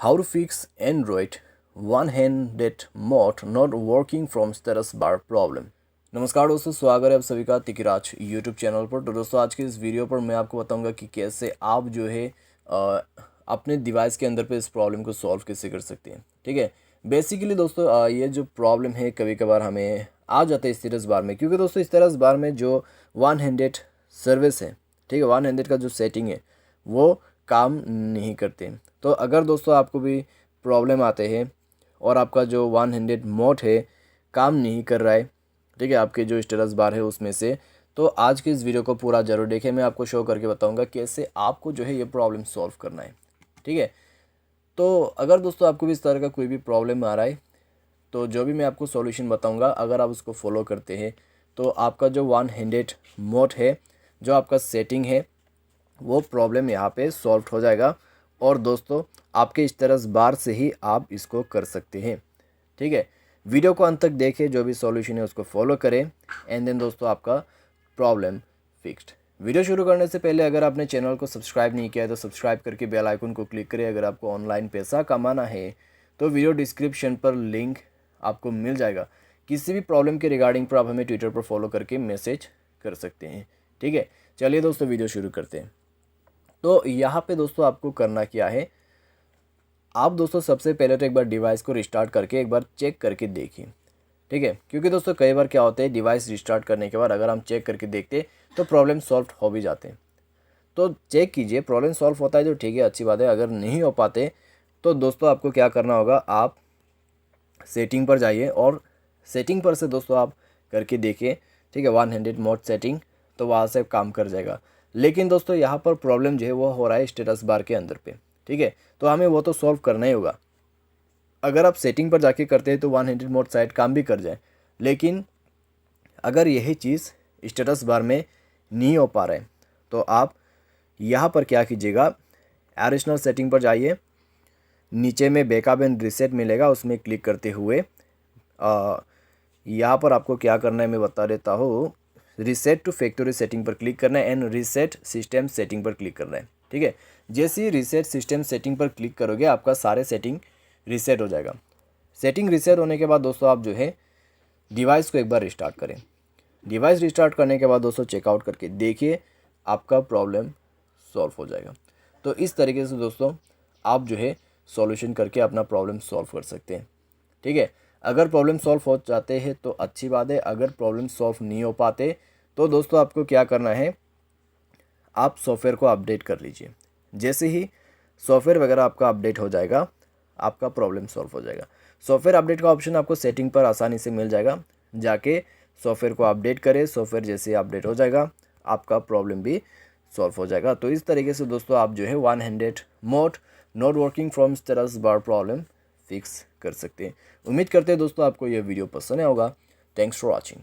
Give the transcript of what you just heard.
How to fix Android one-handed mode not working from status bar problem। नमस्कार दोस्तों, स्वागत है आप सभी का तिकिराज यूट्यूब चैनल पर। तो दोस्तों आज के इस वीडियो पर मैं आपको बताऊंगा कि कैसे आप जो है अपने डिवाइस के अंदर पे इस प्रॉब्लम को सॉल्व कैसे कर सकते हैं। ठीक है, बेसिकली दोस्तों ये जो प्रॉब्लम है कभी कभार हमें आ जाता है स्टेटस बार में, क्योंकि दोस्तों स्टेटस बार में जो वन हैंडेड सर्विस है, ठीक है, वन हैंडेड का जो सेटिंग है वो काम नहीं करते। तो अगर दोस्तों आपको भी प्रॉब्लम आते हैं और आपका जो वन हैंडेड मोड है काम नहीं कर रहा है, ठीक है, आपके जो स्टेटस बार है उसमें से, तो आज के इस वीडियो को पूरा जरूर देखें। मैं आपको शो करके बताऊंगा कैसे आपको जो है ये प्रॉब्लम सॉल्व करना है। ठीक है, तो अगर दोस्तों आपको भी इस तरह का कोई भी प्रॉब्लम आ रहा है तो जो भी मैं आपको सॉल्यूशन बताऊंगा, अगर आप उसको फॉलो करते हैं तो आपका जो वन हैंडेड मोड है, जो आपका सेटिंग है, वो प्रॉब्लम यहाँ पे सॉल्व हो जाएगा। और दोस्तों आपके स्टेटस बार से ही आप इसको कर सकते हैं। ठीक है, वीडियो को अंत तक देखें, जो भी सॉल्यूशन है उसको फॉलो करें एंड देन दोस्तों आपका प्रॉब्लम फिक्स्ड। वीडियो शुरू करने से पहले अगर आपने चैनल को सब्सक्राइब नहीं किया है तो सब्सक्राइब करके बेल आइकन को क्लिक करें। अगर आपको ऑनलाइन पैसा कमाना है तो वीडियो डिस्क्रिप्शन पर लिंक आपको मिल जाएगा। किसी भी प्रॉब्लम के रिगार्डिंग पर आप हमें ट्विटर पर फॉलो करके मैसेज कर सकते हैं। ठीक है, चलिए दोस्तों वीडियो शुरू करते हैं। तो यहाँ पे दोस्तों आपको करना क्या है, आप दोस्तों सबसे पहले तो एक बार डिवाइस को रिस्टार्ट करके एक बार चेक करके देखिए। ठीक है, क्योंकि दोस्तों कई बार क्या होता है, डिवाइस रिस्टार्ट करने के बाद अगर हम चेक करके देखते तो प्रॉब्लम सॉल्व हो भी जाते हैं। तो चेक कीजिए, प्रॉब्लम सॉल्व होता है तो ठीक है, अच्छी बात है। अगर नहीं हो पाते तो दोस्तों आपको क्या करना होगा, आप सेटिंग पर जाइए और सेटिंग पर से दोस्तों आप करके देखिए। ठीक है, वन हैंडेड मोड सेटिंग, तो वहाँ से काम कर जाएगा। लेकिन दोस्तों यहाँ पर प्रॉब्लम जो है वो हो रहा है स्टेटस बार के अंदर पे। ठीक है, तो हमें वो तो सॉल्व करना ही होगा। अगर आप सेटिंग पर जाके करते हैं तो वन हैंडेड मोड साइड काम भी कर जाए, लेकिन अगर यही चीज़ स्टेटस बार में नहीं हो पा रहा है तो आप यहाँ पर क्या कीजिएगा, एडिशनल सेटिंग पर जाइए, नीचे में बैकअप एंड रीसेट मिलेगा, उसमें क्लिक करते हुए यहाँ पर आपको क्या करना है मैं बता देता हूँ। रीसेट टू फैक्टरी सेटिंग पर क्लिक करना है एंड रीसेट सिस्टम सेटिंग पर क्लिक करना है। ठीक है, जैसे ही रीसेट सिस्टम सेटिंग पर क्लिक करोगे आपका सारे सेटिंग रीसेट हो जाएगा। सेटिंग रीसेट होने के बाद दोस्तों आप जो है डिवाइस को एक बार रिस्टार्ट करें। डिवाइस रिस्टार्ट करने के बाद दोस्तों चेकआउट करके देखिए, आपका प्रॉब्लम सॉल्व हो जाएगा। तो इस तरीके से दोस्तों आप जो है सॉल्यूशन करके अपना प्रॉब्लम सॉल्व कर सकते हैं। ठीक है, अगर प्रॉब्लम सॉल्व हो जाते हैं तो अच्छी बात है, अगर प्रॉब्लम सॉल्व नहीं हो पाते तो दोस्तों आपको क्या करना है, आप सॉफ्टवेयर को अपडेट कर लीजिए। जैसे ही सॉफ्टवेयर वगैरह आपका अपडेट हो जाएगा आपका प्रॉब्लम सॉल्व हो जाएगा। सॉफ्टवेयर अपडेट का ऑप्शन आपको सेटिंग पर आसानी से मिल जाएगा, जाके सॉफ्टवेयर को अपडेट करें। सॉफ्टवेयर जैसे अपडेट हो जाएगा आपका प्रॉब्लम भी सॉल्व हो जाएगा। तो इस तरीके से दोस्तों आप जो है one handed mode not working from status bar problem fix कर सकते हैं। उम्मीद करते हैं दोस्तों आपको यह वीडियो पसंद आया होगा। Thanks for watching.